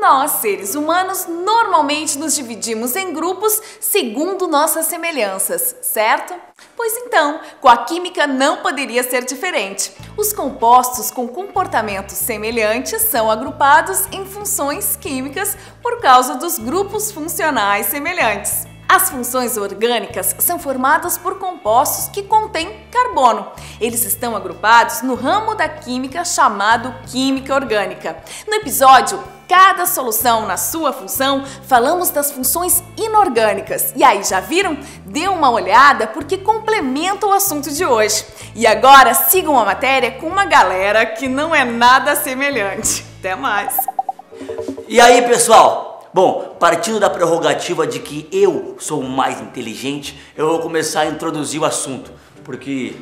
Nós, seres humanos, normalmente nos dividimos em grupos segundo nossas semelhanças, certo? Pois então, com a química não poderia ser diferente. Os compostos com comportamentos semelhantes são agrupados em funções químicas por causa dos grupos funcionais semelhantes. As funções orgânicas são formadas por compostos que contêm carbono. Eles estão agrupados no ramo da química chamado química orgânica. No episódio Cada Solução na Sua Função, falamos das funções inorgânicas. E aí, já viram? Dê uma olhada porque complementa o assunto de hoje. E agora sigam a matéria com uma galera que não é nada semelhante. Até mais! E aí, pessoal? Bom, partindo da prerrogativa de que eu sou o mais inteligente, eu vou começar a introduzir o assunto, porque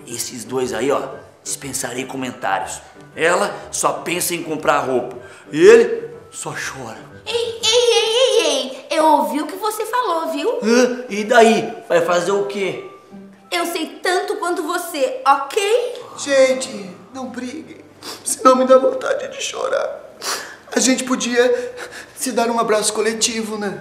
esses dois aí, ó, dispensarei comentários. Ela só pensa em comprar roupa e ele só chora. Ei, eu ouvi o que você falou, viu? E daí? Vai fazer o quê? Eu sei tanto quanto você, ok? Gente, não briguem, senão me dá vontade de chorar. A gente podia se dar um abraço coletivo, né?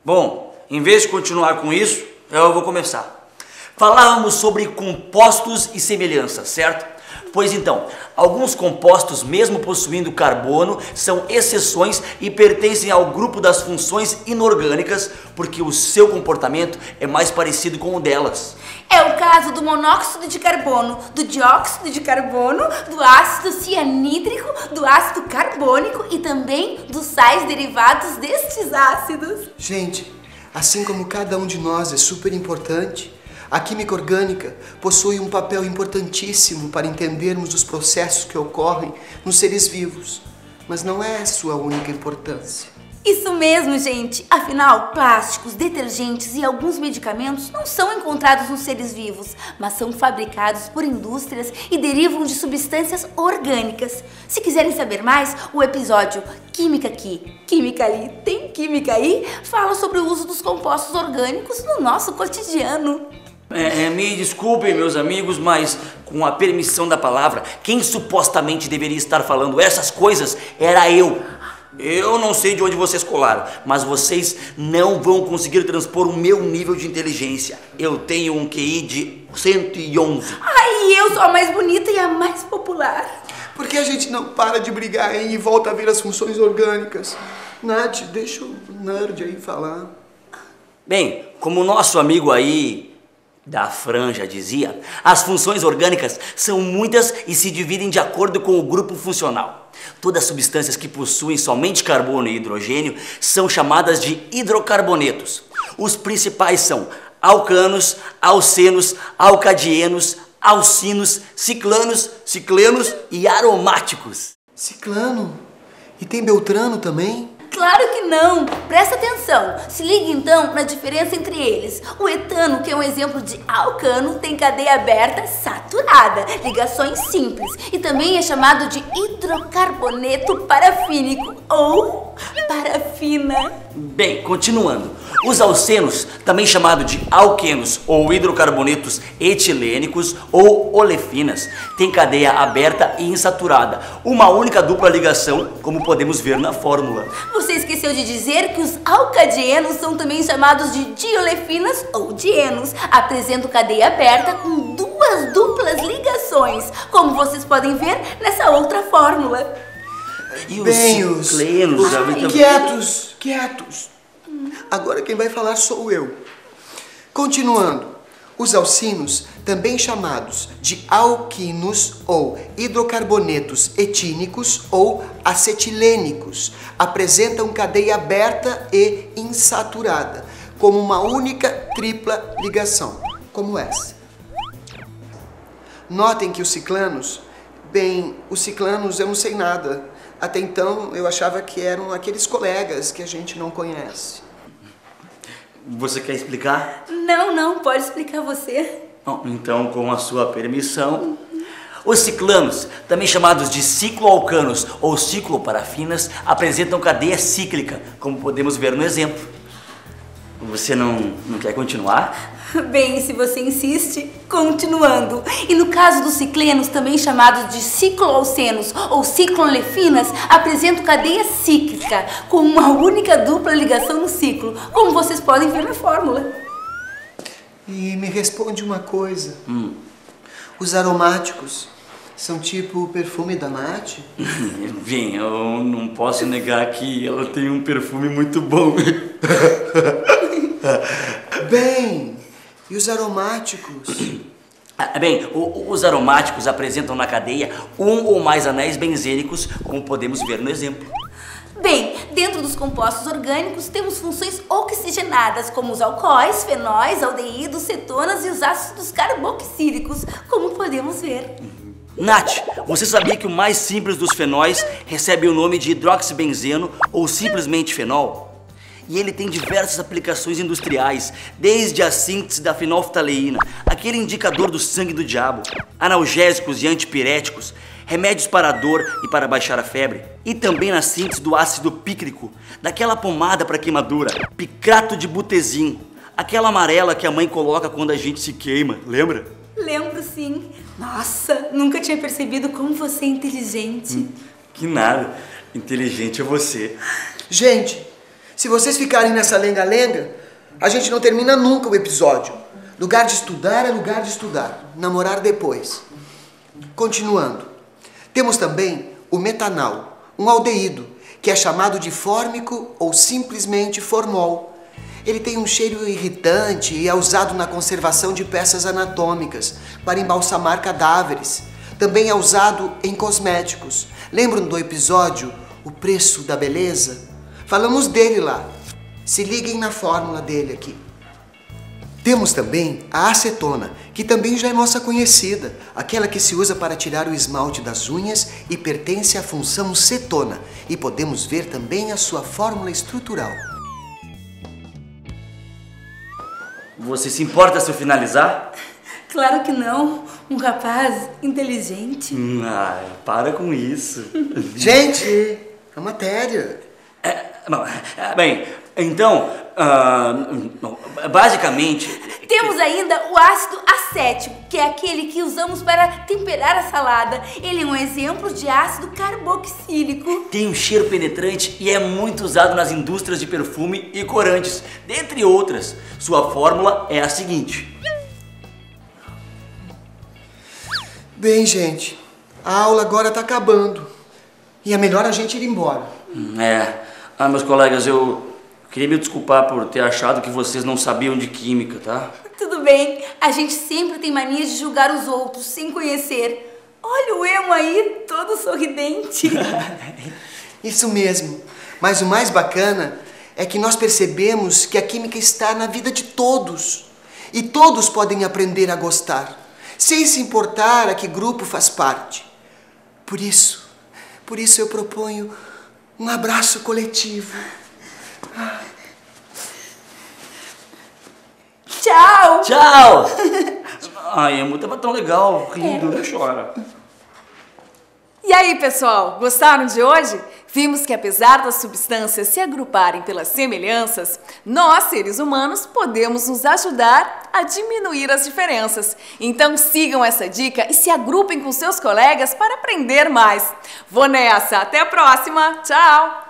Bom, em vez de continuar com isso, eu vou começar. Falávamos sobre compostos e semelhanças, certo? Pois então, alguns compostos, mesmo possuindo carbono, são exceções e pertencem ao grupo das funções inorgânicas, porque o seu comportamento é mais parecido com o delas. É o caso do monóxido de carbono, do dióxido de carbono, do ácido cianídrico, do ácido carbônico e também dos sais derivados destes ácidos. Gente, assim como cada um de nós é super importante, a química orgânica possui um papel importantíssimo para entendermos os processos que ocorrem nos seres vivos, mas não é sua única importância. Isso mesmo, gente! Afinal, plásticos, detergentes e alguns medicamentos não são encontrados nos seres vivos, mas são fabricados por indústrias e derivam de substâncias orgânicas. Se quiserem saber mais, o episódio Química Aqui, Química Ali, Tem Química Aí fala sobre o uso dos compostos orgânicos no nosso cotidiano. Me desculpem, meus amigos, mas com a permissão da palavra, quem supostamente deveria estar falando essas coisas era eu. Eu não sei de onde vocês colaram, mas vocês não vão conseguir transpor o meu nível de inteligência. Eu tenho um QI de 111. Ai, eu sou a mais bonita e a mais popular. Por que a gente não para de brigar, hein, e volta a ver as funções orgânicas? Nath, deixa o nerd aí falar. Bem, como o nosso amigo aí da franja dizia, as funções orgânicas são muitas e se dividem de acordo com o grupo funcional. Todas as substâncias que possuem somente carbono e hidrogênio são chamadas de hidrocarbonetos. Os principais são alcanos, alcenos, alcadienos, alcinos, ciclanos, ciclenos e aromáticos. Ciclano? E tem Beltrano também? Claro que não! Presta atenção! Se liga então na diferença entre eles. O etano, que é um exemplo de alcano, tem cadeia aberta saturada, ligações simples, e também é chamado de hidrocarboneto parafínico ou parafina. Bem, continuando. Os alcenos, também chamados de alquenos ou hidrocarbonetos etilênicos ou olefinas, têm cadeia aberta e insaturada, uma única dupla ligação, como podemos ver na fórmula. Você esqueceu de dizer que os alcadienos são também chamados de diolefinas ou dienos, apresentam cadeia aberta com duas duplas ligações, como vocês podem ver nessa outra fórmula. E Bem, os ciclenos... Quietos! Agora quem vai falar sou eu. Continuando, os alcinos, também chamados de alquinos ou hidrocarbonetos etínicos ou acetilênicos, apresentam cadeia aberta e insaturada, como uma única tripla ligação, como essa. Notem que os ciclanos, os ciclanos eu não sei nada. Até então eu achava que eram aqueles colegas que a gente não conhece. Você quer explicar? Não, pode explicar você. Bom, então, com a sua permissão, os ciclanos, também chamados de cicloalcanos ou cicloparafinas, apresentam cadeia cíclica, como podemos ver no exemplo. Você não quer continuar? Bem, se você insiste, continuando. E no caso dos ciclenos, também chamados de cicloalcenos ou ciclolefinas, apresentam cadeia cíclica, com uma única dupla ligação no ciclo, como vocês podem ver na fórmula. E me responde uma coisa. Os aromáticos são tipo o perfume da Nath? Bem, eu não posso negar que ela tem um perfume muito bom. Bem, e os aromáticos? Bem, os aromáticos apresentam na cadeia um ou mais anéis benzênicos, como podemos ver no exemplo. Bem, dentro dos compostos orgânicos temos funções oxigenadas, como os alcoóis, fenóis, aldeídos, cetonas e os ácidos carboxílicos, como podemos ver. Nath, você sabia que o mais simples dos fenóis recebe o nome de hidroxibenzeno ou simplesmente fenol? E ele tem diversas aplicações industriais, desde a síntese da fenolftaleína, aquele indicador do sangue do diabo, analgésicos e antipiréticos, remédios para a dor e para baixar a febre, e também na síntese do ácido pícrico, daquela pomada para queimadura, picrato de butezim, aquela amarela que a mãe coloca quando a gente se queima, lembra? Lembro sim. Nossa, nunca tinha percebido como você é inteligente. Que nada, inteligente é você. Gente, se vocês ficarem nessa lenga-lenga, a gente não termina nunca o episódio. Lugar de estudar é lugar de estudar. Namorar depois. Continuando. Temos também o metanal, um aldeído, que é chamado de fórmico ou simplesmente formol. Ele tem um cheiro irritante e é usado na conservação de peças anatômicas, para embalsamar cadáveres. Também é usado em cosméticos. Lembram do episódio O Preço da Beleza? Falamos dele lá. Se liguem na fórmula dele aqui. Temos também a acetona, que também já é nossa conhecida, aquela que se usa para tirar o esmalte das unhas e pertence à função cetona. E podemos ver também a sua fórmula estrutural. Você se importa se eu finalizar? Claro que não. Um rapaz inteligente. Para com isso. Gente, a matéria. Bem, então, basicamente... Temos ainda o ácido acético, que é aquele que usamos para temperar a salada. Ele é um exemplo de ácido carboxílico. Tem um cheiro penetrante e é muito usado nas indústrias de perfume e corantes, dentre outras. Sua fórmula é a seguinte. Bem, gente, a aula agora está acabando. E é melhor a gente ir embora. Meus colegas, eu queria me desculpar por ter achado que vocês não sabiam de química, tá? Tudo bem, a gente sempre tem mania de julgar os outros sem conhecer. Olha o emo aí, todo sorridente. Isso mesmo. Mas o mais bacana é que nós percebemos que a química está na vida de todos. E todos podem aprender a gostar, sem se importar a que grupo faz parte. Por isso eu proponho um abraço coletivo. Tchau! Tchau! Ai, emo, tava tão legal, rindo, não chora. E aí, pessoal, gostaram de hoje? Vimos que apesar das substâncias se agruparem pelas semelhanças, nós, seres humanos, podemos nos ajudar a diminuir as diferenças. Então sigam essa dica e se agrupem com seus colegas para aprender mais. Vou nessa, até a próxima, tchau!